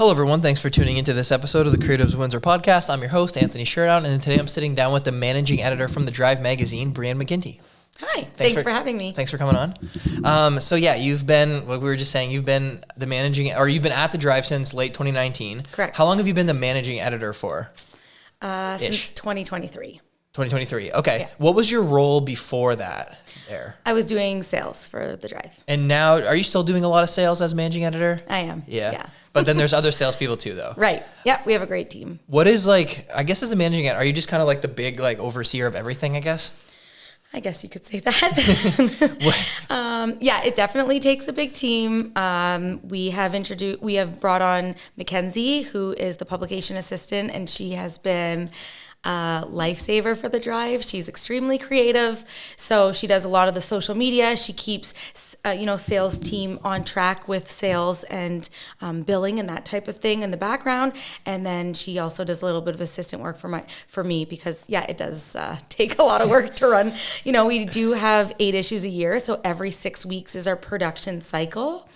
Hello, everyone. Thanks for tuning into this episode of the Creatives of Windsor Podcast. I'm your host, Anthony Sherdown, and today I'm sitting down with the managing editor from the Drive magazine, Breanne McGinty. Hi. Thanks for having me. Thanks for coming on. So yeah, you've been, like we were just saying, you've been you've been at the Drive since late 2019. Correct. How long have you been the managing editor for? Since 2023. 2023. Okay. Yeah. What was your role before that there? I was doing sales for the Drive. And now, are you still doing a lot of sales as managing editor? I am. Yeah. But then there's other salespeople too, though. Right. Yeah, we have a great team. What is like, I guess as a managing editor, are you just kind of like the big like overseer of everything, I guess? I guess you could say that. Yeah, it definitely takes a big team. We have brought on Mackenzie, who is the publication assistant, and she has been a lifesaver for the Drive. She's extremely creative, so she does a lot of the social media. She keeps sales team on track with sales and billing and that type of thing in the background. And then she also does a little bit of assistant work for me because it does take a lot of work to run. We do have 8 issues a year, so every 6 weeks is our production cycle.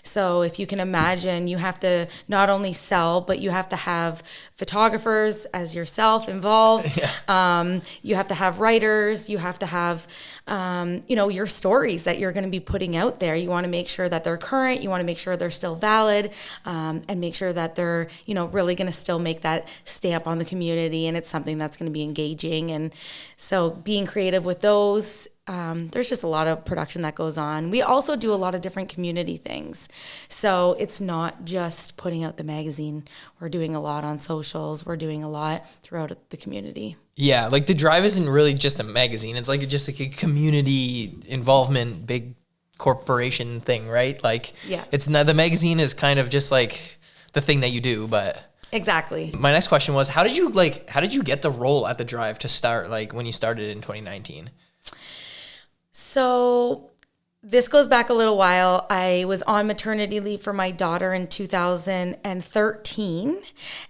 So if you can imagine, you have to not only sell, but you have to have photographers as yourself involved. Yeah. You have to have writers. You have to have, your stories that you're going to be putting out there. You want to make sure that they're current. You want to make sure they're still valid, and make sure that they're, really going to still make that stamp on the community. And it's something that's going to be engaging. And so being creative with those. There's just a lot of production that goes on. We also do a lot of different community things. So it's not just putting out the magazine. We're doing a lot on socials. We're doing a lot throughout the community. Yeah, like the Drive isn't really just a magazine. It's like just like a community involvement, big corporation thing, right? Like, yeah. It's not, the magazine is kind of just like the thing that you do, but... Exactly. My next question was, how did you get the role at the Drive to start, like when you started in 2019? So this goes back a little while. I was on maternity leave for my daughter in 2013,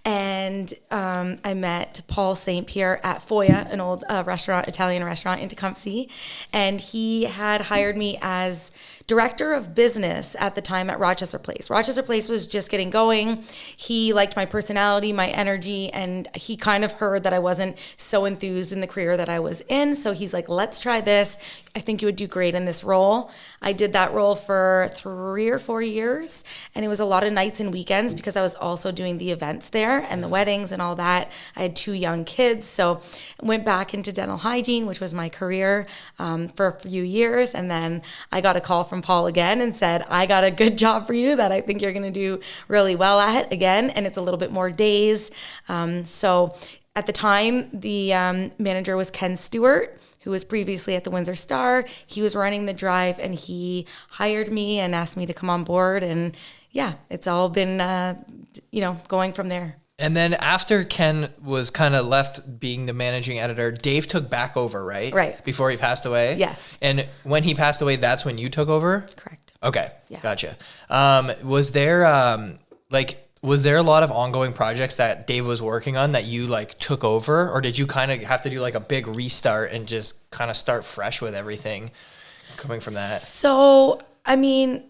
and I met Paul St. Pierre at Foya, an old Italian restaurant in Tecumseh, and he had hired me as director of business at the time at Rochester Place. Rochester Place was just getting going. He liked my personality, my energy, and he kind of heard that I wasn't so enthused in the career that I was in. So he's like, let's try this. I think you would do great in this role. I did that role for 3 or 4 years, and it was a lot of nights and weekends because I was also doing the events there and the weddings and all that. I had 2 young kids, so I went back into dental hygiene, which was my career for a few years, and then I got a call from Paul again and said, I got a good job for you that I think you're going to do really well at again, and it's a little bit more days. So at the time, the manager was Ken Stewart, who was previously at the Windsor Star. He was running the Drive, and he hired me and asked me to come on board. And yeah, it's all been, going from there. And then after Ken was kind of left being the managing editor, Dave took back over, right? Right. Before he passed away? Yes. And when he passed away, that's when you took over? Correct. Okay. Yeah. Gotcha. Was there a lot of ongoing projects that Dave was working on that you took over, or did you kind of have to do a big restart and just kind of start fresh with everything coming from that? So,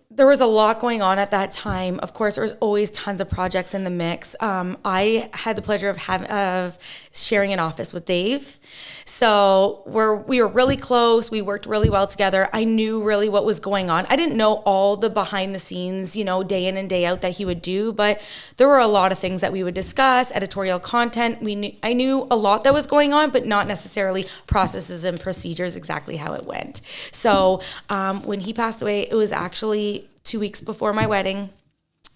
there was a lot going on at that time. Of course, there was always tons of projects in the mix. I had the pleasure of sharing an office with Dave. So we were really close. We worked really well together. I knew really what was going on. I didn't know all the behind the scenes, day in and day out that he would do, but there were a lot of things that we would discuss, editorial content. I knew a lot that was going on, but not necessarily processes and procedures, exactly how it went. So when he passed away, it was actually 2 weeks before my wedding.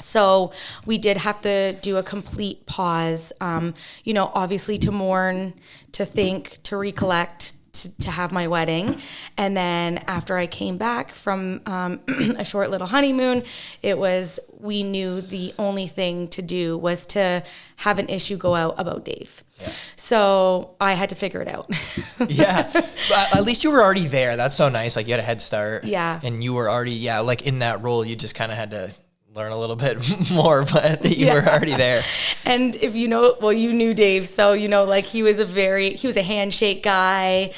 So we did have to do a complete pause, obviously to mourn, to think, to recollect, to have my wedding. And then after I came back from a short little honeymoon, we knew the only thing to do was to have an issue go out about Dave. Yeah. So I had to figure it out. Yeah. But at least you were already there. That's so nice. You had a head start. Yeah. And you were already, in that role, you just kind of had to learn a little bit more, but you were already there. And if you know, well, you knew Dave, so like he was a handshake guy.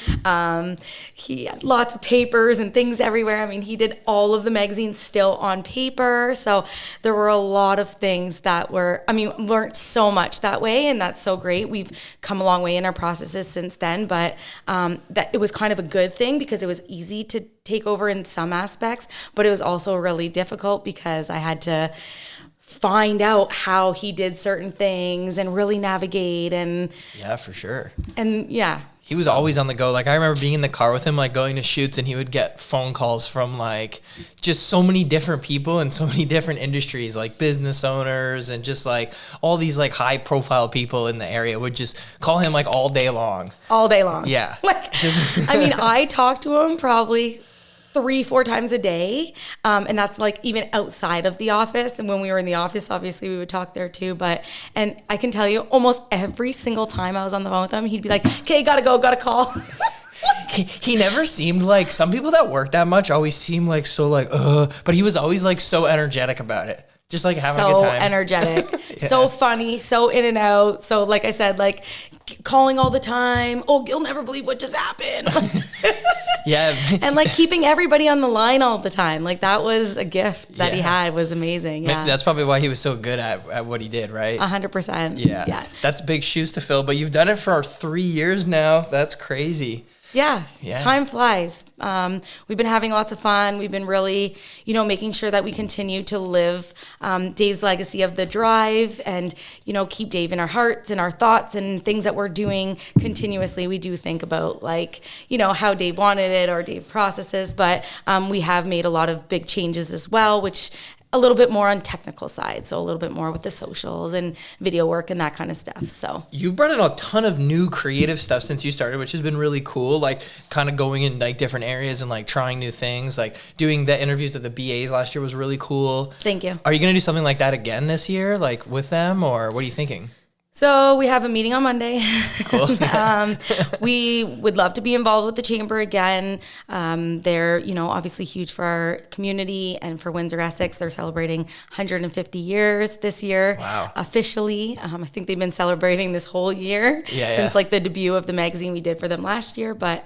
He had lots of papers and things everywhere. I mean, he did all of the magazines still on paper. So there were a lot of things that learned so much that way, and that's so great. We've come a long way in our processes since then, but that it was kind of a good thing because it was easy to take over in some aspects, but it was also really difficult because I had to find out how he did certain things and really navigate and yeah, for sure. And yeah. He was always on the go. Like I remember being in the car with him, like going to shoots, and he would get phone calls from like just so many different people in so many different industries, like business owners and just like all these like high profile people in the area would just call him like all day long. All day long. Yeah. I mean, I talked to him probably 3-4 times a day. And that's like even outside of the office. And when we were in the office, obviously we would talk there too. And I can tell you almost every single time I was on the phone with him, he'd be like, okay, gotta go, gotta call. He never seemed like, some people that work that much always seem like so like, but he was always like so energetic about it. Just like having a good time. So energetic, yeah. So funny, so in and out. So like I said, like calling all the time. Oh, you'll never believe what just happened. Yeah. And like keeping everybody on the line all the time. Like that was a gift that he had, was amazing. Yeah. That's probably why he was so good at what he did, right? 100%. Yeah. That's big shoes to fill, but you've done it for 3 years now. That's crazy. Yeah. Time flies. We've been having lots of fun. We've been really, making sure that we continue to live Dave's legacy of the drive and, keep Dave in our hearts and our thoughts and things that we're doing continuously. We do think about like, how Dave wanted it or Dave processes, but we have made a lot of big changes as well, which a little bit more on technical side. So a little bit more with the socials and video work and that kind of stuff. So you've brought in a ton of new creative stuff since you started, which has been really cool. Like kind of going in like different areas and like trying new things, like doing the interviews at the BAs last year was really cool. Thank you. Are you going to do something like that again this year? Like with them, or what are you thinking? So we have a meeting on Monday. Cool. We would love to be involved with the chamber again. They're, obviously huge for our community and for Windsor Essex. They're celebrating 150 years this year. Wow. Officially. I think they've been celebrating this whole year since like the debut of the magazine we did for them last year. But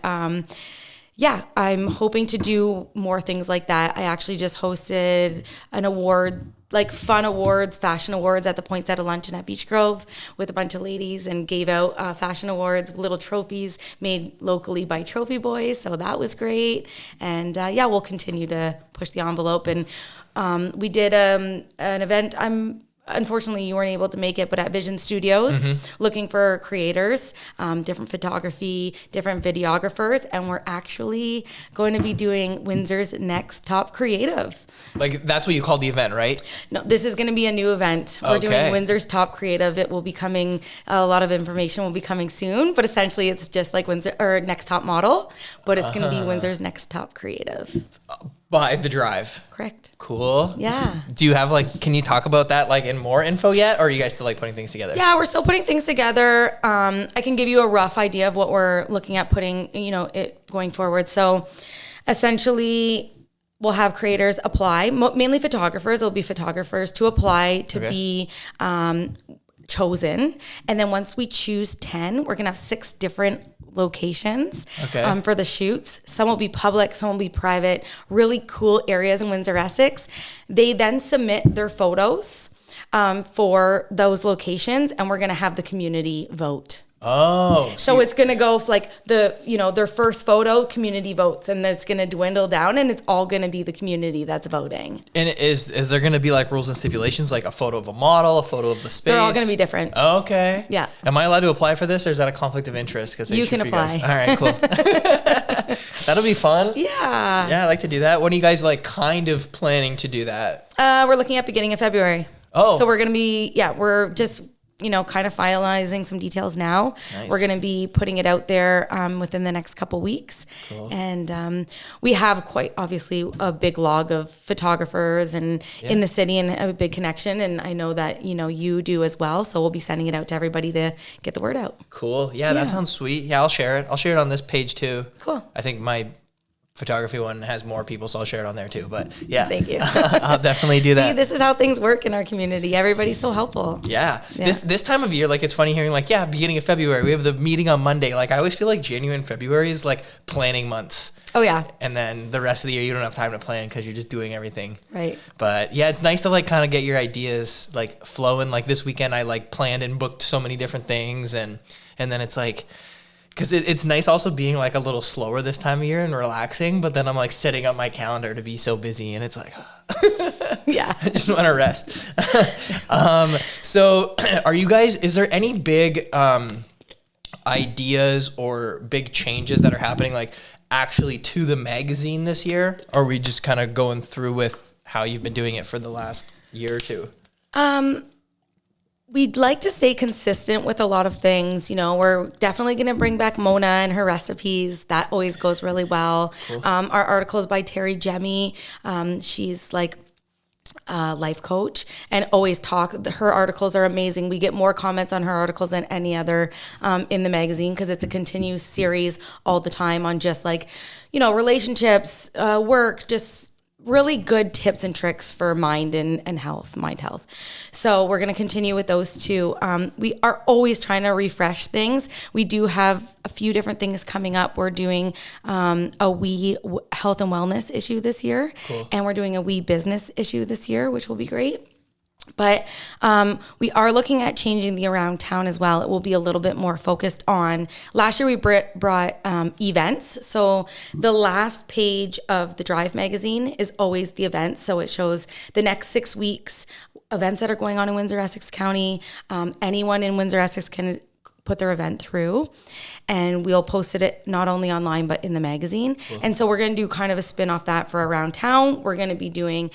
yeah, I'm hoping to do more things like that. I actually just hosted an award, like fun awards, fashion awards at the Poinsettia Luncheon at Beach Grove with a bunch of ladies and gave out fashion awards, little trophies made locally by Trophy Boys. So that was great. And we'll continue to push the envelope. And we did an event. Unfortunately, you weren't able to make it, but at Vision Studios, looking for creators, different photography, different videographers, and we're actually going to be doing Windsor's next top creative. Like that's what you called the event, right? No, this is going to be a new event. We're doing Windsor's top creative. It will be coming, a lot of information will be coming soon, but essentially it's just like Windsor or next top model, but it's going to be Windsor's next top creative. By the drive. Correct. Cool. Yeah. Do you have can you talk about that in more info yet? Or are you guys still putting things together? Yeah, we're still putting things together. I can give you a rough idea of what we're looking at putting, it going forward. So essentially we'll have creators apply, mainly photographers. It'll be photographers to apply to be chosen. And then once we choose 10, we're going to have 6 different locations for the shoots. Some will be public, some will be private, really cool areas in Windsor Essex. They then submit their photos for those locations, and we're going to have the community vote. Oh. So it's going to go their first photo, community votes, and it's going to dwindle down, and it's all going to be the community that's voting. And is there going to be rules and stipulations, like a photo of a model, a photo of the space? They're all going to be different. Okay. Yeah. Am I allowed to apply for this, or is that a conflict of interest? Because you can apply. All right, cool. That'll be fun. Yeah. Yeah, I like to do that. When are you guys kind of planning to do that? We're looking at beginning of February. Oh. So we're going to be, we're just kind of finalizing some details now. Nice. We're going to be putting it out there within the next couple weeks. Cool. And we have quite obviously a big log of photographers and in the city and a big connection. And I know that, you do as well. So we'll be sending it out to everybody to get the word out. Cool. Yeah, that sounds sweet. Yeah, I'll share it. I'll share it on this page too. Cool. I think my photography one has more people, so I'll share it on there too. But yeah, Thank you. I'll definitely do that. See, this is how things work in our community. Everybody's so helpful. Yeah. This time of year, like, it's funny hearing, like, beginning of February, we have the meeting on Monday. Like, I always feel like January and February is like planning months. Oh yeah. And then the rest of the year, you don't have time to plan because you're just doing everything. Right. But yeah, it's nice to like kind of get your ideas like flowing. Like this weekend, I like planned and booked so many different things, and then it's like, because it's nice also being like a little slower this time of year and relaxing. But then I'm like setting up my calendar to be so busy, and it's like, yeah, I just want to rest. So are you guys? Is there any big ideas or big changes that are happening, like actually to the magazine this year? Or are we just kind of going through with how you've been doing it for the last year or two? We'd like to stay consistent with a lot of things. You know, we're definitely going to bring back Mona and her recipes. That always goes really well. Cool. Our articles by Terry Jemmy. She's like a life coach and always her articles are amazing. We get more comments on her articles than any other in the magazine, because it's a continuous series all the time on just like, you know, relationships, work, just really good tips and tricks for mind health. So we're going to continue with those two. We are always trying to refresh things. We do have a few different things coming up. We're doing a wee health and wellness issue this year. Cool. And we're doing a wee business issue this year, which will be great. But we are looking at changing the around town as well. It will be a little bit more focused on, last year we brought events. So the last page of the Drive magazine is always the events. So it shows the next 6 weeks, events that are going on in Windsor, Essex County. Anyone in Windsor, Essex can put their event through, and we'll post it not only online but in the magazine. Cool. And so we're going to do kind of a spin off that for around town. We're going to be doing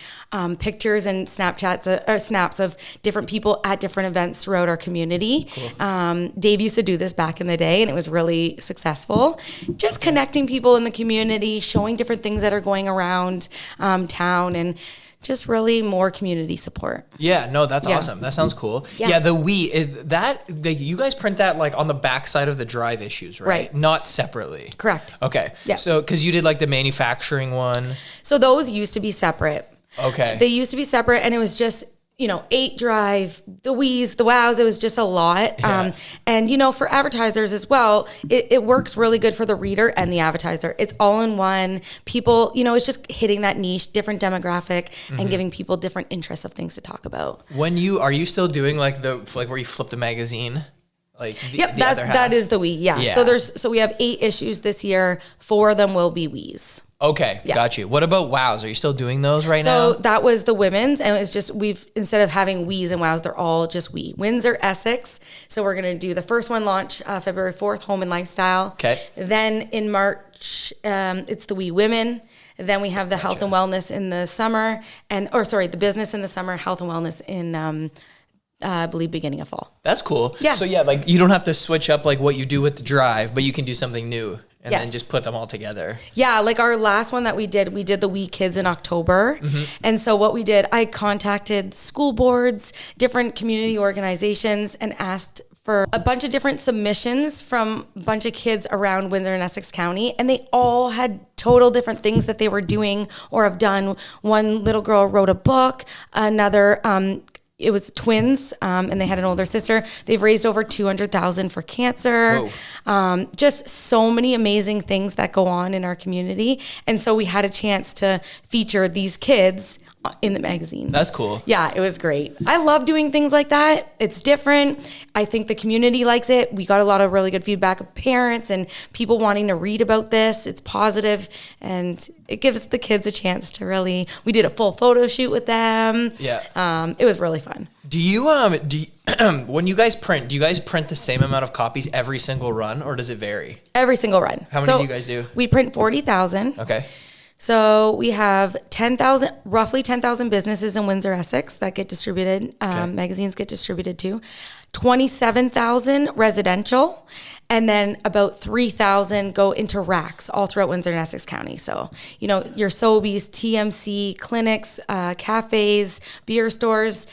pictures and Snapchats or snaps of different people at different events throughout our community. Cool. Dave used to do this back in the day, and it was really successful. Just connecting people in the community, showing different things that are going around town, and just really more community support. Yeah, no, that's awesome. That sounds cool. Yeah, you guys print that like on the back side of the Drive issues, right? Not separately. Correct. Okay. Yeah. So, because you did like the manufacturing one. So those used to be separate. Okay. They used to be separate, and it was just, you know, 8 Drive, the Wees, the Wows. It was just a lot. Yeah. And, you know, for advertisers as well, it works really good for the reader and the advertiser. It's all in one. People, you know, it's just hitting that niche, different demographic, and giving people different interests of things to talk about. Are you still doing like where you flip the magazine? Like the other half? That is the Wee. Yeah. So we have 8 issues this year. 4 of them will be Wees. Okay, got you. What about Wows? Are you still doing those now? So that was the women's, and it's just, instead of having Wees and Wows, they're all just Wee. Windsor, Essex. So we're going to do the first one launch February 4th, Home and Lifestyle. Okay. Then in March, it's the Wee Women. Then we have the Health and Wellness in the summer, the business in the summer, health and wellness in I believe beginning of fall. That's cool. Yeah. So yeah, like you don't have to switch up like what you do with the Drive, but you can do something new and then just put them all together. Yeah, like our last one that we did the Wee Kids in October. And so what we did, I contacted school boards, different community organizations, and asked for a bunch of different submissions from a bunch of kids around Windsor and Essex County, and they all had total different things that they were doing or have done. One little girl wrote a book, another it was twins, and they had an older sister. They've raised over $200,000 for cancer. Just so many amazing things that go on in our community. And so we had a chance to feature these kids in the magazine. That's cool. Yeah, it was great. I love doing things like that. It's different. I think the community likes it. We got a lot of really good feedback of parents and people wanting to read about this. It's positive, and it gives the kids a chance to really, we did a full photo shoot with them. Yeah. It was really fun. Do you when you guys print, do you guys print the same amount of copies every single run, or does it vary? Every single run. How many do you guys do? We print 40,000. Okay. So we have roughly 10,000 businesses in Windsor, Essex that get distributed, magazines get distributed to, 27,000 residential, and then about 3,000 go into racks all throughout Windsor and Essex County. So, you know, your Sobeys, TMC, clinics, cafes, beer stores,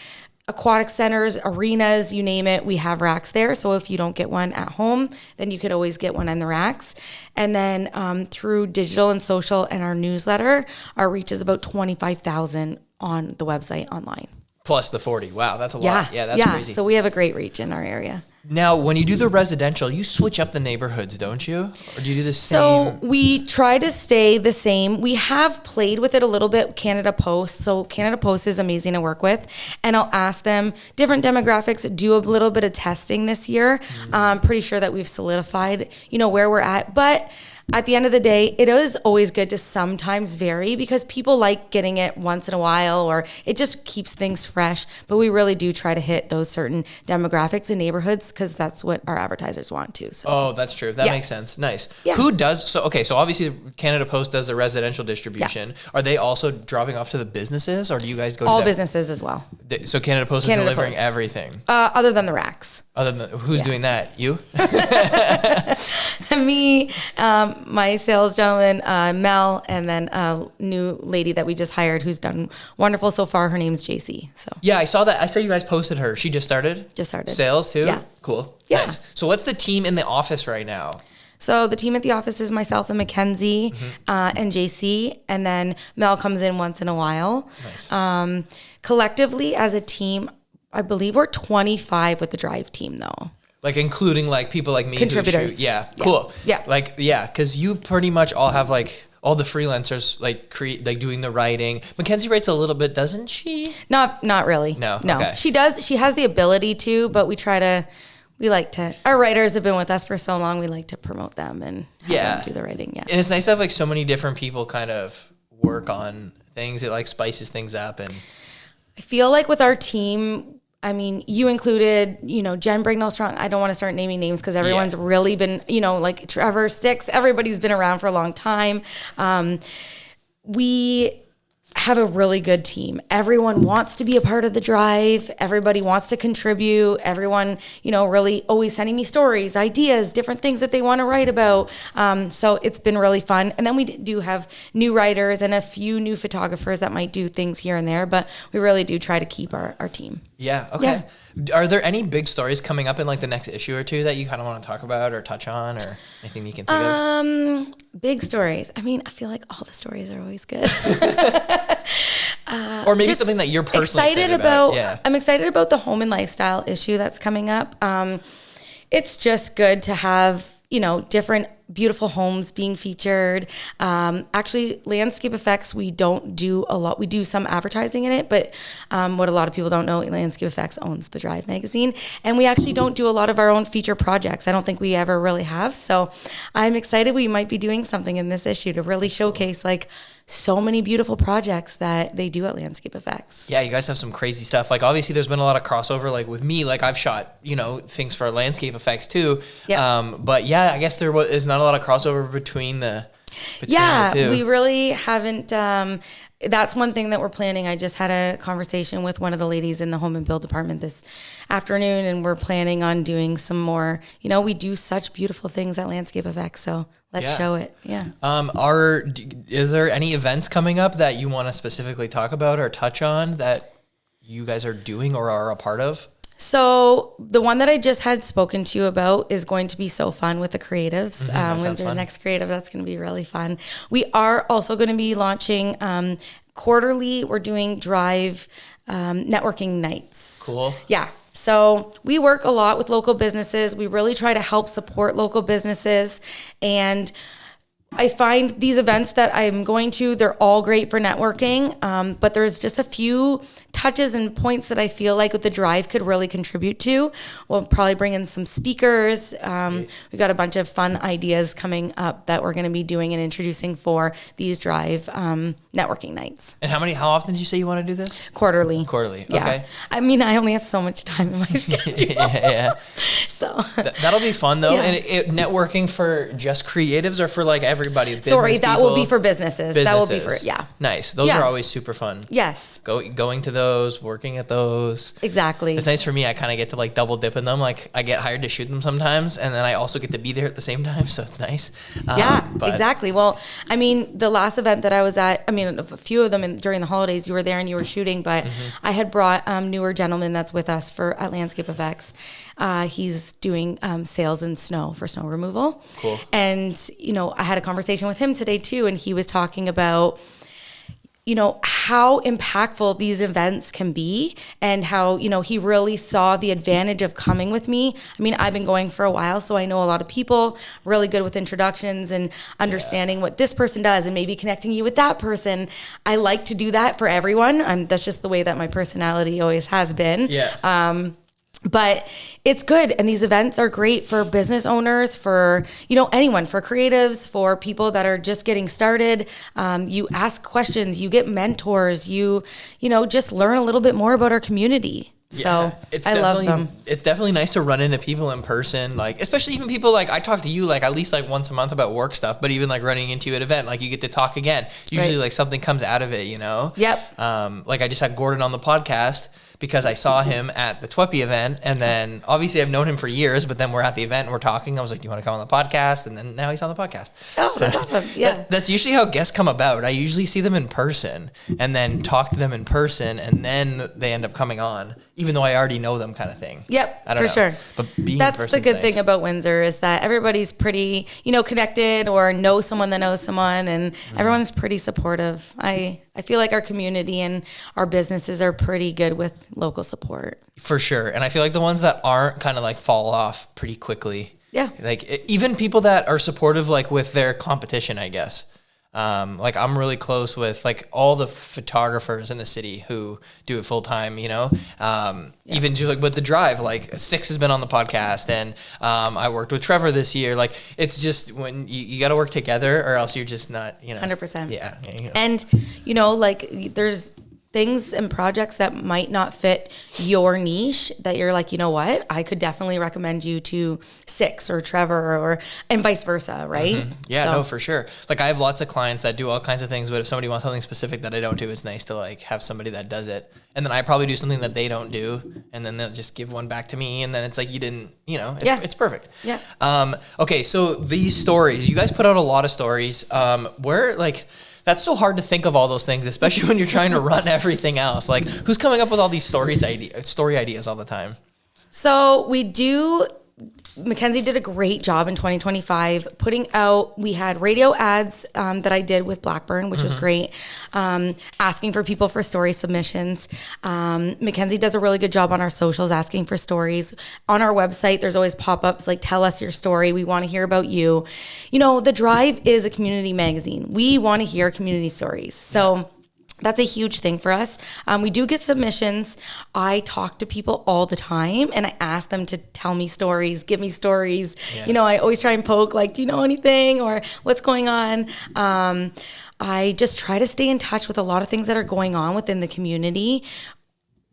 aquatic centers, arenas, you name it, we have racks there. So if you don't get one at home, then you could always get one in the racks. And then through digital and social and our newsletter, our reach is about 25,000 on the website online. Plus the 40. Wow, that's a lot. Yeah, that's crazy. So we have a great reach in our area. Now, when you do the residential, you switch up the neighborhoods, don't you? Or do you do the same? So we try to stay the same. We have played with it a little bit, Canada Post. So Canada Post is amazing to work with. And I'll ask them different demographics, do a little bit of testing this year. I'm pretty sure that we've solidified, where we're at. But at the end of the day, it is always good to sometimes vary because people like getting it once in a while, or it just keeps things fresh. But we really do try to hit those certain demographics and neighborhoods because that's what our advertisers want to. So. Oh, that's true. That makes sense. Nice. Yeah. Who does, so obviously Canada Post does the residential distribution. Yeah. Are they also dropping off to the businesses, or do you guys go to all businesses as well? So Canada Post is delivering everything? Other than the racks. Who's doing that? You? Me, my sales gentleman, Mel, and then a new lady that we just hired who's done wonderful so far. Her name's JC. So yeah, I saw that. I saw you guys posted her. She just started? Just started. Sales too? Yeah. Cool. Yeah. Nice. So what's the team in the office right now? So the team at the office is myself and Mackenzie and JC, and then Mel comes in once in a while. Nice. Collectively as a team, I believe we're 25 with the drive team though. Like including like people like me contributors. Who shoot. Yeah. Cool. Yeah. Like, yeah, because you pretty much all have like all the freelancers like doing the writing. Mackenzie writes a little bit, doesn't she? Not really. No. Okay. She does. She has the ability to, but we like to, our writers have been with us for so long, we like to promote them and have them do the writing. Yeah. And it's nice to have like so many different people kind of work on things. It like spices things up. And I feel like with our team, I mean, you included, Jen Brignall Strong. I don't want to start naming names because everyone's really been, like Trevor Sticks, everybody's been around for a long time. We have a really good team. Everyone wants to be a part of the drive. Everybody wants to contribute. Everyone, really always sending me stories, ideas, different things that they want to write about. So it's been really fun. And then we do have new writers and a few new photographers that might do things here and there, but we really do try to keep our team. Yeah. Okay. Yeah. Are there any big stories coming up in like the next issue or two that you kind of want to talk about or touch on, or anything you can think of? Big stories. I mean, I feel like all the stories are always good. Or maybe something that you're personally excited about. Yeah. I'm excited about the home and lifestyle issue that's coming up. It's just good to have, different beautiful homes being featured. Actually, Landscape Effects, we don't do a lot. We do some advertising in it, but what a lot of people don't know, Landscape Effects owns the Drive magazine, and we actually don't do a lot of our own feature projects. I don't think we ever really have. So I'm excited we might be doing something in this issue to really showcase like so many beautiful projects that they do at Landscape Effects. Yeah, you guys have some crazy stuff. Like obviously there's been a lot of crossover, like with me, like I've shot, things for Landscape Effects too. Yep. But yeah, I guess there is not a lot of crossover between the two. We really haven't. That's one thing that we're planning. I just had a conversation with one of the ladies in the home and build department this afternoon, and we're planning on doing some more. We do such beautiful things at Landscape Effects, so let's show it. Yeah. Is there any events coming up that you want to specifically talk about or touch on that you guys are doing or are a part of? So the one that I just had spoken to you about is going to be so fun with the creatives. Windsor Next Creative, that's going to be really fun. We are also going to be launching quarterly. We're doing Drive networking nights. Cool. Yeah. So we work a lot with local businesses. We really try to help support local businesses, and I find these events that I'm going to, they're all great for networking, but there's just a few touches and points that I feel like with the Drive could really contribute to. We'll probably bring in some speakers. We got a bunch of fun ideas coming up that we're going to be doing and introducing for these Drive networking nights. And how often did you say you want to do this? Quarterly. Yeah. Okay. I mean, I only have so much time in my schedule. Yeah. So that'll be fun though. Yeah. And networking for just creatives or for like everyone everybody. Sorry, that will be for businesses. That will be for, Nice. Those are always super fun. Yes. Going to those, working at those. Exactly. It's nice for me. I kind of get to like double dip in them. Like I get hired to shoot them sometimes, and then I also get to be there at the same time. So it's nice. Exactly. Well, I mean, the last event that I was at, I mean, a few of them during the holidays, you were there and you were shooting, but I had brought newer gentleman that's with us at Landscape Effects. He's doing sales in snow for snow removal. Cool. And, you know, I had a conversation with him today too, and he was talking about, you know, how impactful these events can be and how, you know, he really saw the advantage of coming with me. I mean, I've been going for a while, so I know a lot of people, really good with introductions and understanding what this person does and maybe connecting you with that person. I like to do that for everyone. That's just the way that my personality always has been. Yeah. But it's good. And these events are great for business owners, for, you know, anyone, for creatives, for people that are just getting started. You ask questions, you get mentors, you know, just learn a little bit more about our community. So I love them. It's definitely nice to run into people in person, like, especially even people like I talk to you like at least like once a month about work stuff, but even like running into an event, like you get to talk again. Usually like something comes out of it, you know? Yep. Like I just had Gordon on the podcast because I saw him at the Tweppy event, and then obviously I've known him for years, but then we're at the event and we're talking. I was like, do you want to come on the podcast? And then now he's on the podcast. Oh, so that's awesome. Yeah. That's usually how guests come about. I usually see them in person and then talk to them in person, and then they end up coming on, even though I already know them, kind of thing. Yep, I don't know. sure. But being that's the good thing about Windsor is that everybody's pretty, you know, connected or know someone that knows someone, and everyone's pretty supportive. I feel like our community and our businesses are pretty good with local support. For sure. And I feel like the ones that aren't kind of like fall off pretty quickly. Yeah. Like even people that are supportive, like with their competition, I guess. Like I'm really close with like all the photographers in the city who do it full time, you know, even just like with the drive, like Six has been on the podcast, and I worked with Trevor this year. Like it's just when you got to work together or else you're just not, you know, 100%. Yeah. You know. And you know, like there's things and projects that might not fit your niche that you're like, you know what, I could definitely recommend you to Six or Trevor or and vice versa, right? Mm-hmm. Yeah, no, for sure. Like I have lots of clients that do all kinds of things, but if somebody wants something specific that I don't do, it's nice to like have somebody that does it. And then I probably do something that they don't do, and then they'll just give one back to me, and then it's like you didn't, you know, it's perfect. Yeah. Okay, so these stories, you guys put out a lot of stories. Where like that's so hard to think of all those things, especially when you're trying to run everything else. Like, who's coming up with all these story ideas all the time? So Mackenzie did a great job in 2025 putting out, we had radio ads that I did with Blackburn, which was great, asking for people for story submissions. Mackenzie does a really good job on our socials asking for stories. On our website, there's always pop-ups like, tell us your story. We want to hear about you. You know, The Drive is a community magazine. We want to hear community stories. So that's a huge thing for us. We do get submissions. I talk to people all the time and I ask them to tell me stories, give me stories. Yeah. You know, I always try and poke like, do you know anything or what's going on? I just try to stay in touch with a lot of things that are going on within the community,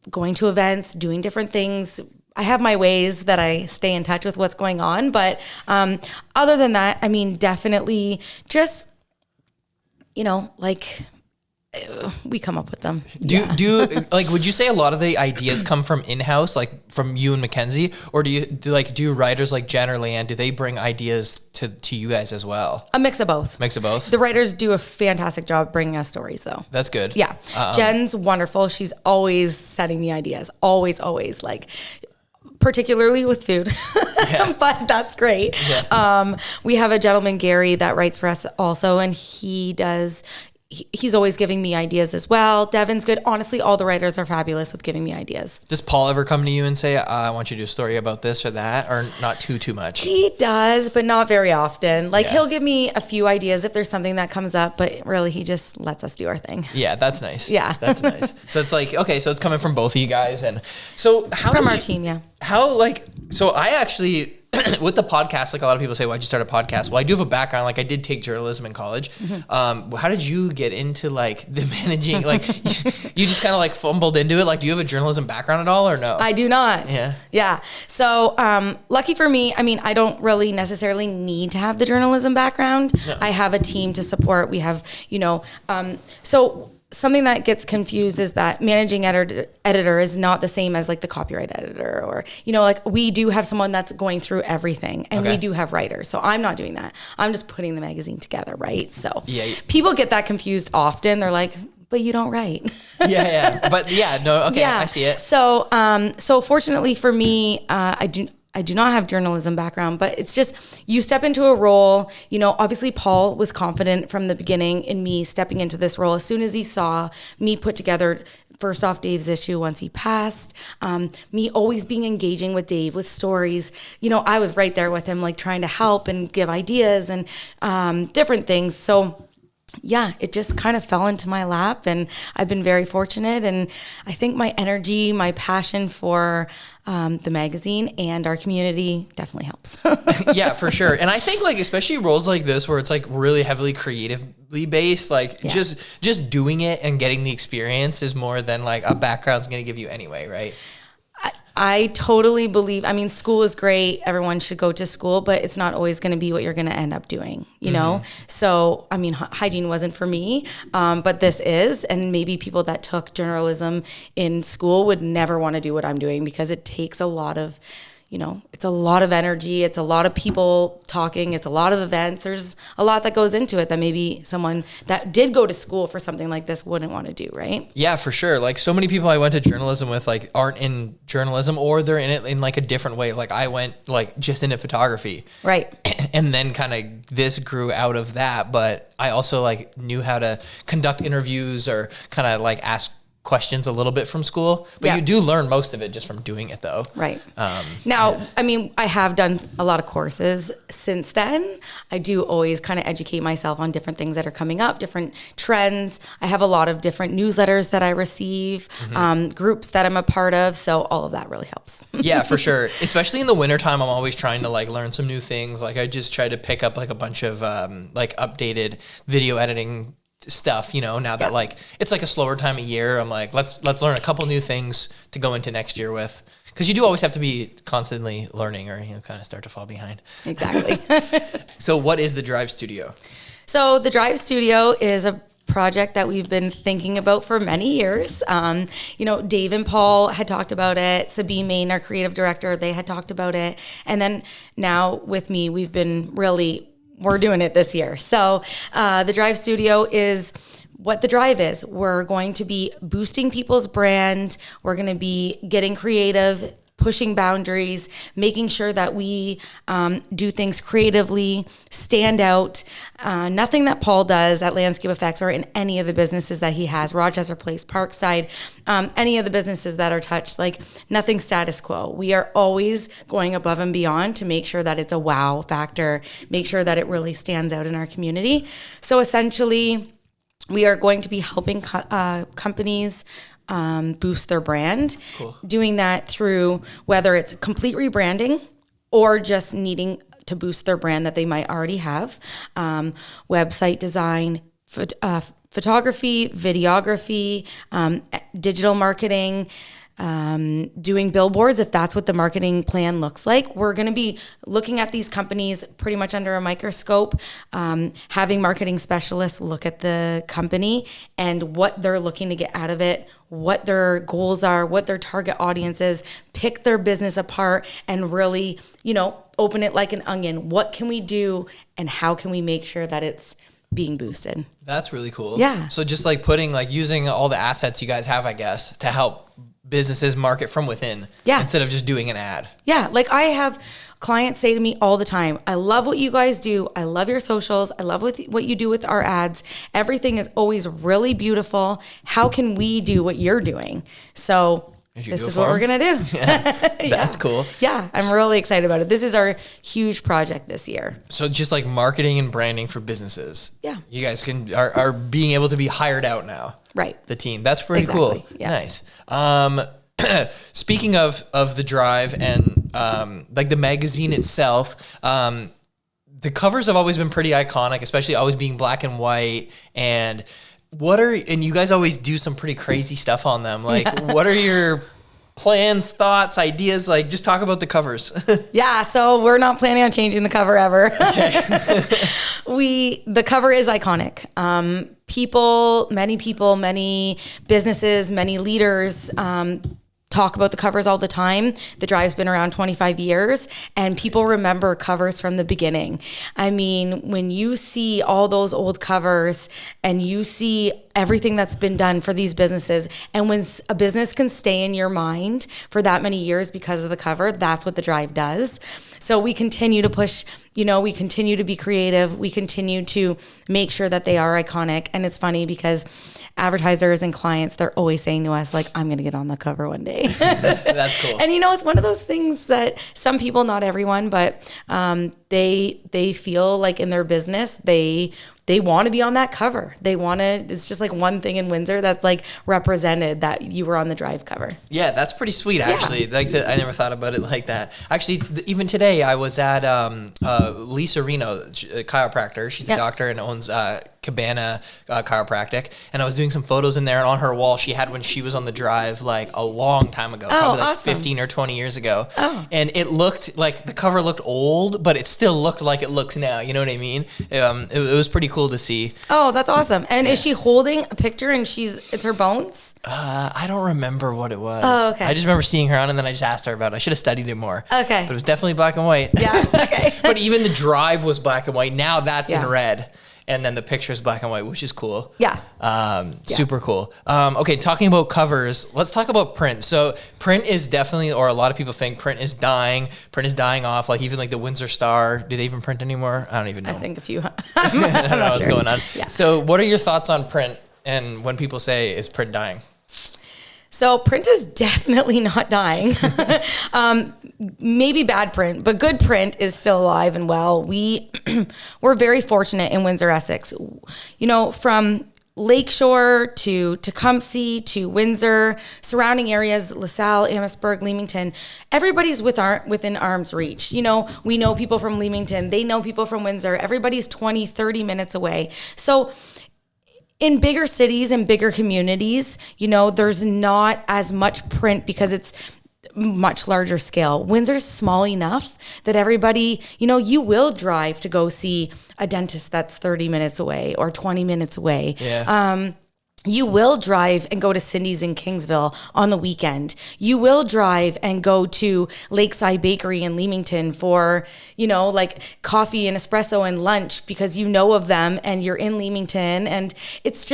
going to events, doing different things. I have my ways that I stay in touch with what's going on. But other than that, I mean, definitely just, you know, like, we come up with them. Like, would you say a lot of the ideas come from in-house, like from you and Mackenzie, or do writers like Jen or Leanne, do they bring ideas to you guys as well? A mix of both. The writers do a fantastic job bringing us stories though. That's good. Yeah. Jen's wonderful. She's always sending me ideas. Always, like, particularly with food, but that's great. Yeah. We have a gentleman, Gary, that writes for us also, and he's always giving me ideas as well. Devin's good. Honestly, all the writers are fabulous with giving me ideas. Does Paul ever come to you and say, I want you to do a story about this or that, or not too much? He does, but not very often. Like, he'll give me a few ideas if there's something that comes up, but really he just lets us do our thing. Yeah, that's nice. Yeah. That's nice. So it's like, okay, so it's coming from both of you guys. And so from our team, yeah. How, like, so I actually with the podcast, like a lot of people say, why'd you start a podcast? Well, I do have a background. Like I did take journalism in college. How did you get into like the managing? Like you just kind of like fumbled into it. Like, do you have a journalism background at all or no? I do not. Yeah. Yeah. So, lucky for me, I mean, I don't really necessarily need to have the journalism background. No. I have a team to support. We have, so something that gets confused is that managing editor is not the same as like the copyright editor, or, like we do have someone that's going through everything, and we do have writers. So I'm not doing that. I'm just putting the magazine together. Right. So people get that confused often. They're like, but you don't write. But no. Okay. I see it. So, so fortunately for me, I do not have journalism background, but it's just, you step into a role, obviously Paul was confident from the beginning in me stepping into this role. As soon as he saw me put together, first off, Dave's issue once he passed, me always being engaging with Dave with stories, I was right there with him, like trying to help and give ideas and different things. So yeah, it just kind of fell into my lap, and I've been very fortunate. And I think my energy, my passion for the magazine and our community definitely helps. Yeah, for sure. And I think like, especially roles like this, where it's like really heavily creatively based, like just doing it and getting the experience is more than like a background's going to give you anyway. Right. I totally believe, school is great. Everyone should go to school, but it's not always going to be what you're going to end up doing, you know? So, hygiene wasn't for me, but this is, and maybe people that took journalism in school would never want to do what I'm doing, because it takes a lot of, it's a lot of energy. It's a lot of people talking. It's a lot of events. There's a lot that goes into it that maybe someone that did go to school for something like this wouldn't want to do, right? Yeah, for sure. Like so many people I went to journalism with like aren't in journalism, or they're in it in like a different way. Like I went like just into photography. Right. And then kind of this grew out of that. But I also like knew how to conduct interviews or kind of like ask questions a little bit from school, but you do learn most of it just from doing it though. Right. I have done a lot of courses since then. I do always kind of educate myself on different things that are coming up, different trends. I have a lot of different newsletters that I receive, groups that I'm a part of. So all of that really helps. Yeah, for sure. Especially in the wintertime, I'm always trying to like learn some new things. Like I just try to pick up like a bunch of like updated video editing stuff, now that like it's like a slower time of year. I'm like, let's learn a couple new things to go into next year with, because you do always have to be constantly learning, or kind of start to fall behind. Exactly. So what is the Drive Studio? So the Drive Studio is a project that we've been thinking about for many years. Dave and Paul had talked about it. Sabine Main, our creative director, they had talked about it. And then now with me, we're doing it this year. So the Drive Studio is what the Drive is. We're going to be boosting people's brand. We're going to be getting creative, pushing boundaries, making sure that we do things creatively, stand out. Nothing that Paul does at Landscape Effects or in any of the businesses that he has, Rochester Place, Parkside, any of the businesses that are touched, like nothing status quo. We are always going above and beyond to make sure that it's a wow factor, make sure that it really stands out in our community. So essentially, we are going to be helping companies boost their brand, doing that through whether it's complete rebranding or just needing to boost their brand that they might already have, website design, photography, videography, digital marketing, doing billboards, if that's what the marketing plan looks like. We're going to be looking at these companies pretty much under a microscope, having marketing specialists look at the company and what they're looking to get out of it, what their goals are, what their target audience is, pick their business apart and really, open it like an onion. What can we do and how can we make sure that it's being boosted? That's really cool. Yeah. So just like using all the assets you guys have, I guess, to help businesses market from within instead of just doing an ad. Yeah. Like I have clients say to me all the time, I love what you guys do. I love your socials. I love what you do with our ads. Everything is always really beautiful. How can we do what you're doing? So this is what we're going to do. That's cool. Yeah. I'm really excited about it. This is our huge project this year. So just like marketing and branding for businesses. Yeah. You guys are being able to be hired out now. Right. The team. That's pretty cool. Yeah. Nice. Speaking of the Drive and like the magazine itself, the covers have always been pretty iconic, especially always being black and white. And you guys always do some pretty crazy stuff on them. Like, what are your plans, thoughts, ideas? Like, just talk about the covers. Yeah, so we're not planning on changing the cover ever. Okay. The cover is iconic. Many businesses, many leaders, talk about the covers all the time. The drive's been around 25 years and people remember covers from the beginning. I mean, when you see all those old covers and you see everything that's been done for these businesses, and when a business can stay in your mind for that many years because of the cover, that's what the drive does. So we continue to push, we continue to be creative. We continue to make sure that they are iconic. And it's funny because advertisers and clients, they're always saying to us, like, I'm going to get on the cover one day. That's cool. And, it's one of those things that some people, not everyone, but they feel like in their business, they want to be on that cover. It's just like one thing in Windsor that's like represented that you were on the drive cover. Yeah, that's pretty sweet, actually. Yeah. I never thought about it like that. Actually, even today I was at Lisa Reno, a chiropractor. She's a doctor and owns Cabana Chiropractic. And I was doing some photos in there, and on her wall, she had when she was on the drive like a long time ago, probably like awesome. 15 or 20 years ago. Oh. And it looked like the cover looked old, but it still looked like it looks now. You know what I mean? It was pretty cool to see. Oh, that's awesome. And is she holding a picture and it's her bones? I don't remember what it was. Oh, okay. I just remember seeing her on, and then I just asked her about it. I should have studied it more. Okay. But it was definitely black and white. Yeah, okay. But even the drive was black and white. Now that's in red. And then the picture is black and white, which is cool. Yeah. Super cool. Okay, talking about covers, let's talk about print. So print is definitely, or a lot of people think print is dying. Print is dying off. Like even like the Windsor Star, do they even print anymore? I don't even know. I think a few. I don't know what's going on. Yeah. So what are your thoughts on print? And when people say, is print dying? So print is definitely not dying. Maybe bad print, but good print is still alive and well. We're very fortunate in Windsor, Essex. From Lakeshore to Tecumseh to Windsor, surrounding areas, LaSalle, Amherstburg, Leamington, everybody's within arm's reach. We know people from Leamington. They know people from Windsor. Everybody's 20, 30 minutes away. So in bigger cities and bigger communities, there's not as much print because it's much larger scale. Windsor's small enough that everybody, you will drive to go see a dentist that's 30 minutes away or 20 minutes away. Yeah. You will drive and go to Cindy's in Kingsville on the weekend. You will drive and go to Lakeside Bakery in Leamington for, like coffee and espresso and lunch because you know of them and you're in Leamington. And it's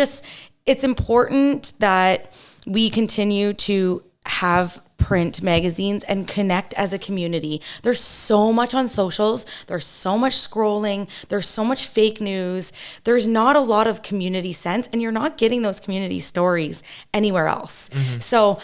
important that we continue to have print magazines and connect as a community. There's so much on socials. There's so much scrolling. There's so much fake news. There's not a lot of community sense, and you're not getting those community stories anywhere else. Mm-hmm. So,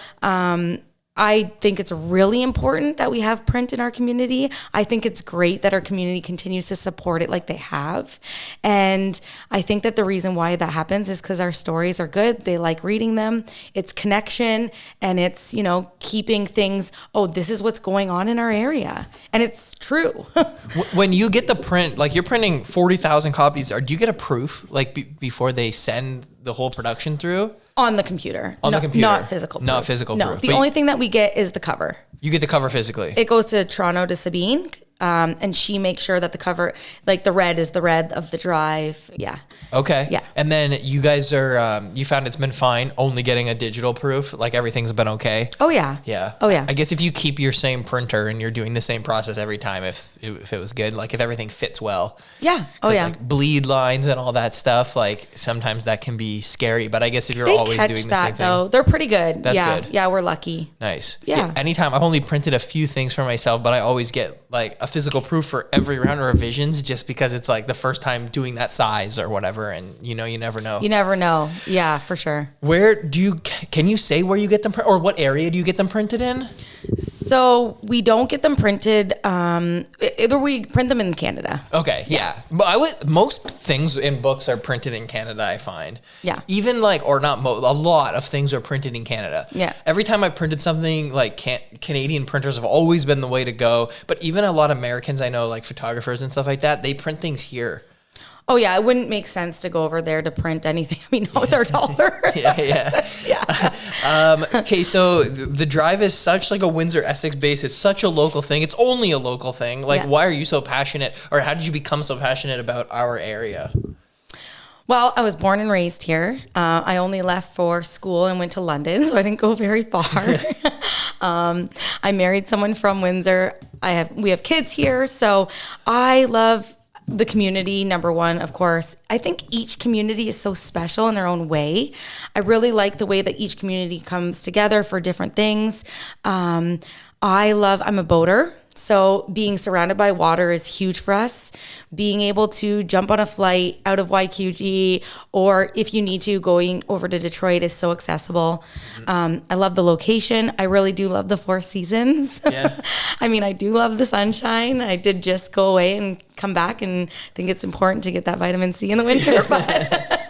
I think it's really important that we have print in our community. I think it's great that our community continues to support it like they have. And I think that the reason why that happens is because our stories are good. They like reading them. It's connection and it's, keeping things, this is what's going on in our area. And it's true. When you get the print, like you're printing 40,000 copies, do you get a proof like before they send the whole production through? On the computer. The computer. Not physical proof. Not physical proof. No, the only thing that we get is the cover. You get the cover physically. It goes to Toronto to Sabine, and she makes sure that the cover, like the red is the red of the drive. Yeah. Okay. Yeah. And then you guys are, you found it's been fine only getting a digital proof? Like everything's been okay? Oh, yeah. Yeah. Oh, yeah. I guess if you keep your same printer and you're doing the same process every time, if it was good, like if everything fits well. Yeah. Oh, yeah. Like bleed lines and all that stuff, like sometimes that can be scary. But I guess if you're always doing the same thing. Though. They're pretty good. That's good. Yeah, we're lucky. Nice. Yeah. Anytime, I've only printed a few things for myself, but I always get like a physical proof for every round of revisions just because it's like the first time doing that size or whatever. And you never know. You never know. Yeah, for sure. Where can you say where you get them or what area do you get them printed in? So we don't get them printed. Either we print them in Canada. Okay, yeah. But most things in books are printed in Canada, I find. Yeah. Even like, or not a lot of things are printed in Canada. Yeah. Every time I printed something, like Canadian printers have always been the way to go. But even a lot of Americans I know, like photographers and stuff like that, they print things here. Oh yeah, it wouldn't make sense to go over there to print anything. I mean, not with our dollar. Yeah. Yeah. Okay, so the drive is such like a Windsor Essex base. It's such a local thing. It's only a local thing. Like, why are you so passionate, or how did you become so passionate about our area? Well, I was born and raised here. I only left for school and went to London, so I didn't go very far. I married someone from Windsor. We have kids here, so I love the community, number one, of course. I think each community is so special in their own way. I really like the way that each community comes together for different things. I'm a boater. So being surrounded by water is huge for us. Being able to jump on a flight out of YQG, or if you need to, going over to Detroit is so accessible. I love the location. I really do love the Four Seasons. Yeah. I mean, I do love the sunshine. I did just go away and come back, and think it's important to get that vitamin C in the winter. But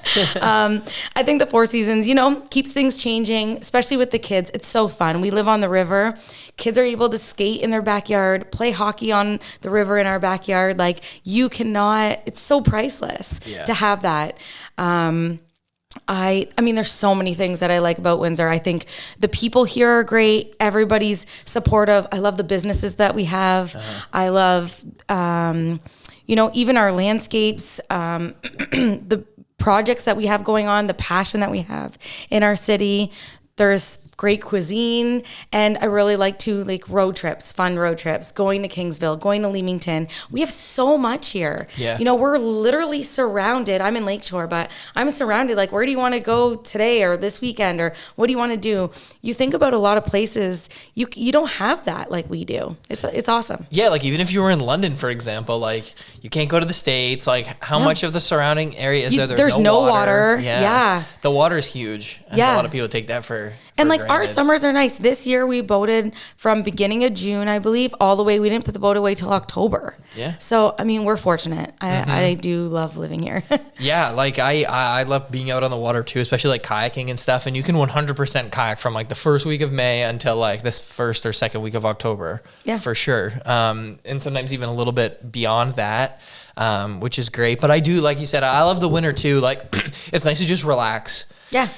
I think the Four Seasons, keeps things changing, especially with the kids. It's so fun. We live on the river. Kids are able to skate in their backyard, play hockey on the river in our backyard. Like, it's so priceless to have that. I mean, there's so many things that I like about Windsor. I think the people here are great. Everybody's supportive. I love the businesses that we have. I love, even our landscapes, the projects that we have going on, the passion that we have in our city. There's great cuisine, and I really like to fun road trips, going to Kingsville, going to Leamington. We have so much here. Yeah. We're literally surrounded. I'm in Lakeshore, but I'm surrounded. Like, where do you want to go today or this weekend, or what do you want to do? You think about a lot of places, you don't have that like we do. It's awesome. Yeah, like even if you were in London, for example, like you can't go to the States. Like, how much of the surrounding area is there? There's no water. Yeah. The water is huge. And a lot of people take that for like, our summers are nice. This year we boated from beginning of June, I believe, all the way. We didn't put the boat away till October. Yeah. So, I mean, we're fortunate. I do love living here. Yeah, like I love being out on the water too, especially like kayaking and stuff. And you can 100% kayak from like the first week of May until like this first or second week of October. Yeah. For sure. And sometimes even a little bit beyond that, which is great. But I do, like you said, I love the winter too. Like, it's nice to just relax. Yeah.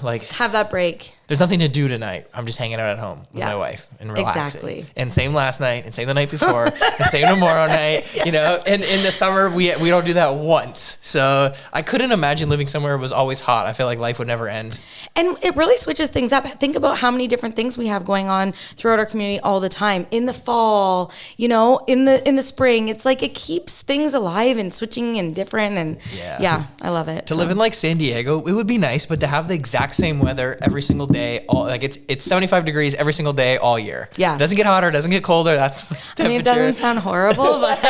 Like, have that break. There's nothing to do tonight. I'm just hanging out at home with my wife and relaxing. Exactly. And same last night, and same the night before, and same tomorrow night. And in the summer we don't do that once. So I couldn't imagine living somewhere it was always hot. I feel like life would never end. And it really switches things up. Think about how many different things we have going on throughout our community all the time. In the fall, in the spring, it's like it keeps things alive and switching and different. And I love it. To live in like San Diego, it would be nice, but to have the exact same weather every single day, it's 75 degrees every single day all year. Yeah. It doesn't get hotter, doesn't get colder. That's it doesn't sound horrible, but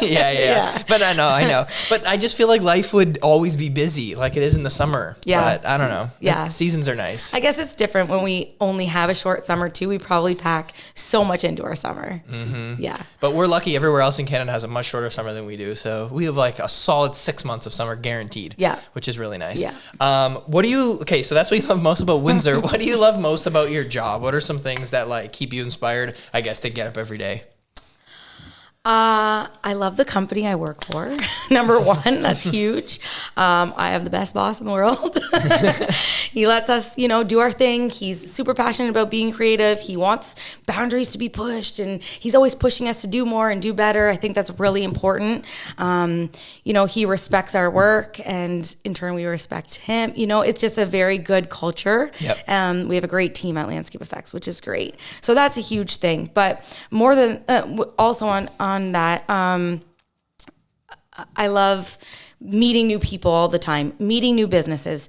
yeah. But I know. But I just feel like life would always be busy like it is in the summer. Yeah. But I don't know. Yeah. Seasons are nice. I guess it's different when we only have a short summer too. We probably pack so much into our summer. Mm-hmm. Yeah. But we're lucky everywhere else in Canada has a much shorter summer than we do. So we have like a solid 6 months of summer guaranteed. Yeah. Which is really nice. Yeah. So that's what you love most about Windsor. What do you love most about your job? What are some things that like keep you inspired, I guess, to get up every day? I love the company I work for. Number one, that's huge. I have the best boss in the world. He lets us, do our thing. He's super passionate about being creative. He wants boundaries to be pushed, and he's always pushing us to do more and do better. I think that's really important. He respects our work, and in turn, we respect him. It's just a very good culture. Yep. We have a great team at Landscape Effects, which is great. So that's a huge thing. But more than also on that, I love meeting new people all the time, meeting new businesses,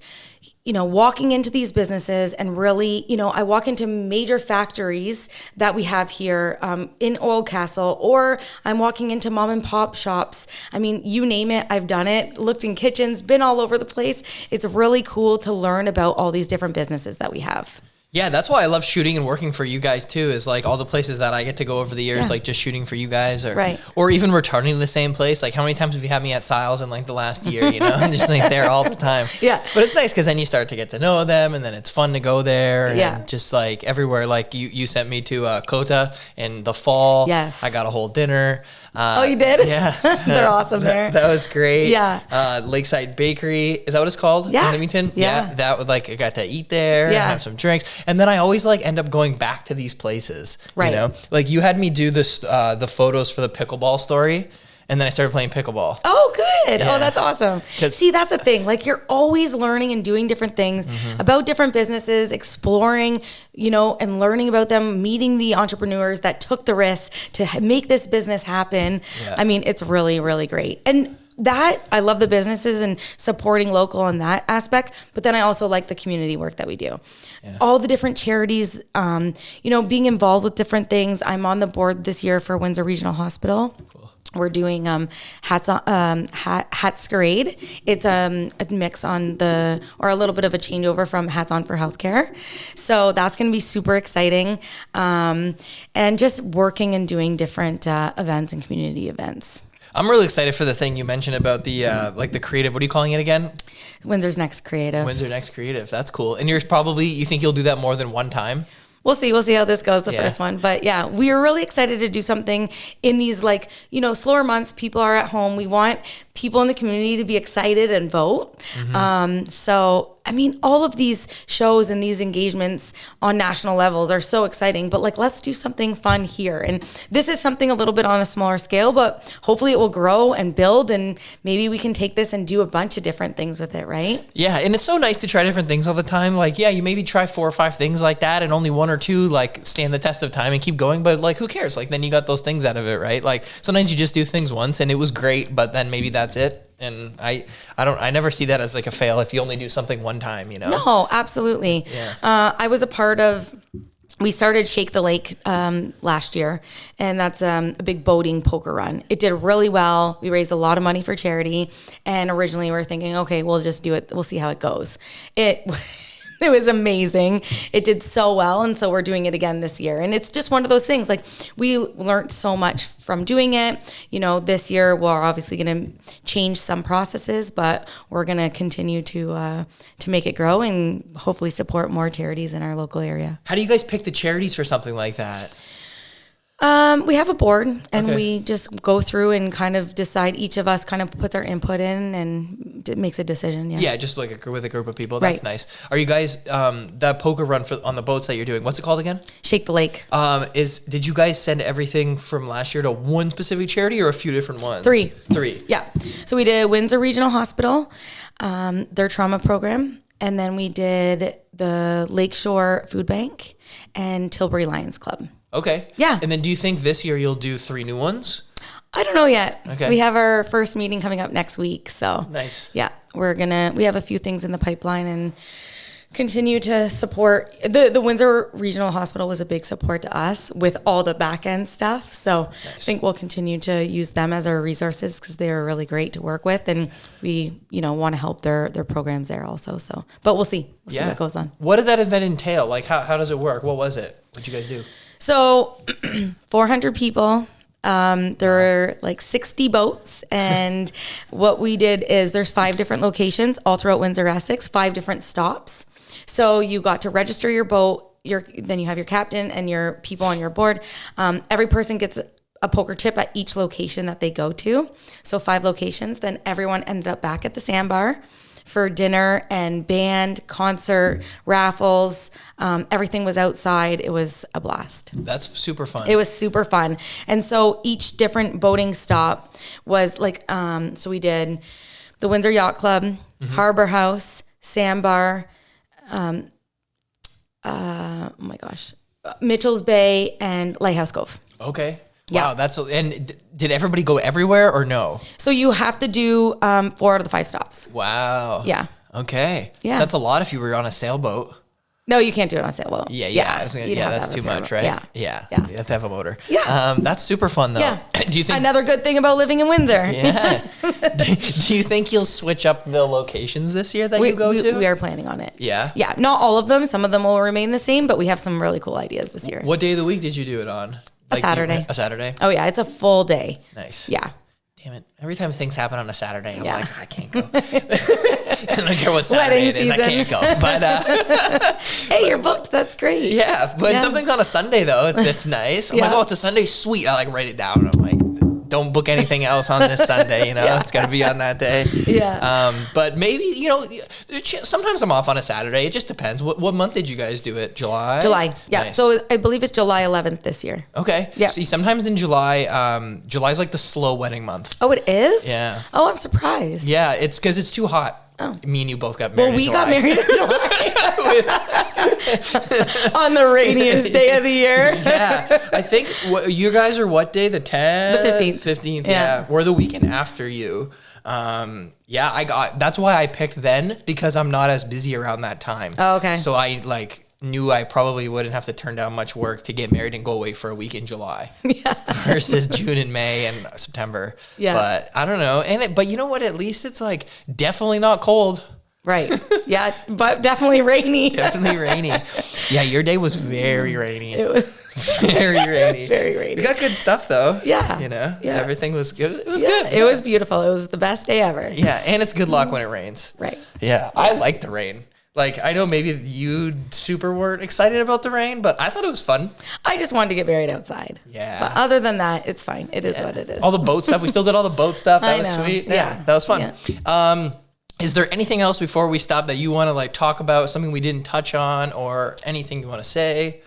walking into these businesses and really, I walk into major factories that we have here in Oldcastle, or I'm walking into mom and pop shops. I mean, you name it, I've done it, looked in kitchens, been all over the place. It's really cool to learn about all these different businesses that we have. Yeah, that's why I love shooting and working for you guys too, is like all the places that I get to go over the years, Yeah. like just shooting for you guys, or Right. or even returning to the same place. Like how many times have you had me at Siles in like the last year, you know? I'm just like there all the time. Yeah. But it's nice because then you start to get to know them, and then it's fun to go there. Yeah. And just like everywhere, like you sent me to Kota in the fall. Yes. I got a whole dinner. Oh, you did? Yeah. They're awesome there. That was great. Yeah. Lakeside Bakery, is that what it's called? Yeah. In Leamington? Yeah. That would like, I got to eat there, Yeah. and have some drinks. And then I always like end up going back to these places. Right. You know? Like you had me do this, the photos for the pickleball story. And then I started playing pickleball. Oh, good. Yeah. Oh, that's awesome. 'Cause- See, that's the thing. Like you're always learning and doing different things about different businesses, exploring, and learning about them, meeting the entrepreneurs that took the risk to make this business happen. Yeah. I mean, it's really, really great. And that I love the businesses and supporting local in that aspect, but then I also like the community work that we do. Yeah. All the different charities, being involved with different things. I'm on the board this year for Windsor Regional Hospital. Cool. We're doing Hatscarade. It's a mix on or a little bit of a changeover from Hats On for Healthcare. So that's going to be super exciting. And just working and doing different events and community events. I'm really excited for the thing you mentioned about the the creative. What are you calling it again? Windsor's Next Creative. Windsor Next Creative. That's cool. And you think you'll do that more than one time? We'll see how this goes, the first one. But yeah, we are really excited to do something in these slower months. People are at home. We want people in the community to be excited and vote. So, I mean, all of these shows and these engagements on national levels are so exciting, but let's do something fun here. And this is something a little bit on a smaller scale, but hopefully it will grow and build, and maybe we can take this and do a bunch of different things with it, right? Yeah, and it's so nice to try different things all the time. You maybe try 4 or 5 things like that, and only 1 or 2 stand the test of time and keep going, but who cares? Then you got those things out of it, right? Sometimes you just do things once and it was great, but then maybe that's it. And I never see that as a fail if you only do something one time, No, absolutely. Yeah. I was a part of, we started Shake the Lake last year, and that's a big boating poker run. It did really well. We raised a lot of money for charity, and originally we were thinking, okay, we'll just do it. We'll see how it goes. It was amazing. It did so well. And so we're doing it again this year. And it's just one of those things. We learned so much from doing it. This year we're obviously going to change some processes, but we're going to continue to make it grow and hopefully support more charities in our local area. How do you guys pick the charities for something like that? We have a board, and Okay. we just go through and kind of decide. Each of us kind of puts our input in and makes a decision. Yeah. Yeah, just with a group of people. That's Right. nice. Are you guys that poker run on the boats that you're doing? What's it called again? Shake the Lake. Did you guys send everything from last year to one specific charity or a few different ones? 3. 3. Yeah. So we did Windsor Regional Hospital, their trauma program, and then we did the Lakeshore Food Bank and Tilbury Lions Club. Okay. Yeah. And then do you think this year you'll do 3 new ones? I don't know yet. Okay. We have our first meeting coming up next week. So Nice. yeah, we have a few things in the pipeline and continue to support. The Windsor Regional Hospital was a big support to us with all the back end stuff. So I think we'll continue to use them as our resources because they are really great to work with. And we, want to help their programs there also. So, but we'll see. We'll see what goes on. What did that event entail? How does it work? What was it? What'd you guys do? So 400 people. There were 60 boats, and what we did is there's 5 different locations all throughout Windsor, Essex, 5 different stops. So you got to register your boat. Then you have your captain and your people on your board. Every person gets a poker chip at each location that they go to. So 5 locations. Then everyone ended up back at the sandbar for dinner and band, concert, raffles. Everything was outside. It was a blast. That's super fun. It was super fun. And so each different boating stop was so we did the Windsor Yacht Club, Harbor House, Sandbar, Mitchell's Bay, and Lighthouse Cove. Okay. Yeah. Wow. Did everybody go everywhere or no? So you have to do 4 out of the 5 stops. Wow. Yeah. Okay. Yeah. That's a lot if you were on a sailboat. No, you can't do it on sail. Well, Yeah, you'd have to that's have too a much, motor. right? Yeah. You have to have a motor. Yeah. That's super fun though. Yeah. Do you think Another good thing about living in Windsor? Yeah. do you think you'll switch up the locations this year that you go to? We are planning on it. Yeah. Yeah. Not all of them. Some of them will remain the same, but we have some really cool ideas this year. What day of the week did you do it on? A Saturday. A Saturday? Oh yeah, it's a full day. Nice. Yeah. Damn it. Every time things happen on a Saturday, I'm Yeah. like, I can't go. I don't care what Saturday Wedding it is, I can't go. But Hey, you're booked. That's great. yeah, when something's on a Sunday though, it's nice. I'm like, oh, it's a Sunday, sweet. I like write it down. I'm like, don't book anything else on this Sunday, It's got to be on that day. Yeah. But maybe, sometimes I'm off on a Saturday. It just depends. What month did you guys do it? July? July. Yeah. Nice. So I believe it's July 11th this year. Okay. Yeah. See, sometimes in July, July's like the slow wedding month. Oh, it is? Yeah. Oh, I'm surprised. Yeah, it's because it's too hot. Oh. Me and you both got married. Well, we in got July. married in July. On the rainiest day of the year. Yeah, I think you guys are what day? The 10th? The 15th. 15th, Yeah. We're the weekend after you. That's why I picked then, because I'm not as busy around that time. Oh, okay. So I knew I probably wouldn't have to turn down much work to get married and go away for a week in July versus June and May and September. Yeah. But I don't know. But you know what? At least it's definitely not cold. Right. Yeah, but definitely rainy. Definitely rainy. Yeah, your day was very rainy. It was very rainy. It's very rainy. You got good stuff though. Yeah. Yeah. Everything was good. It was Yeah, good. It was beautiful. It was the best day ever. Yeah, and it's good luck when it rains. Right. Yeah, I like the rain. I know maybe you super weren't excited about the rain, but I thought it was fun. I just wanted to get married outside. Yeah. But other than that, it's fine. It is what it is. All the boat stuff. We still did all the boat stuff. That I was know. sweet. Yeah. That was fun. Yeah. Is there anything else before we stop that you want to talk about, something we didn't touch on, or anything you want to say?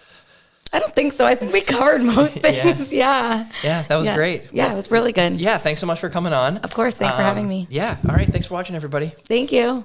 I don't think so. I think we covered most things. Yeah. Yeah, that was great. Yeah, it was really good. Yeah, thanks so much for coming on. Of course. Thanks for having me. Yeah. All right. Thanks for watching, everybody. Thank you.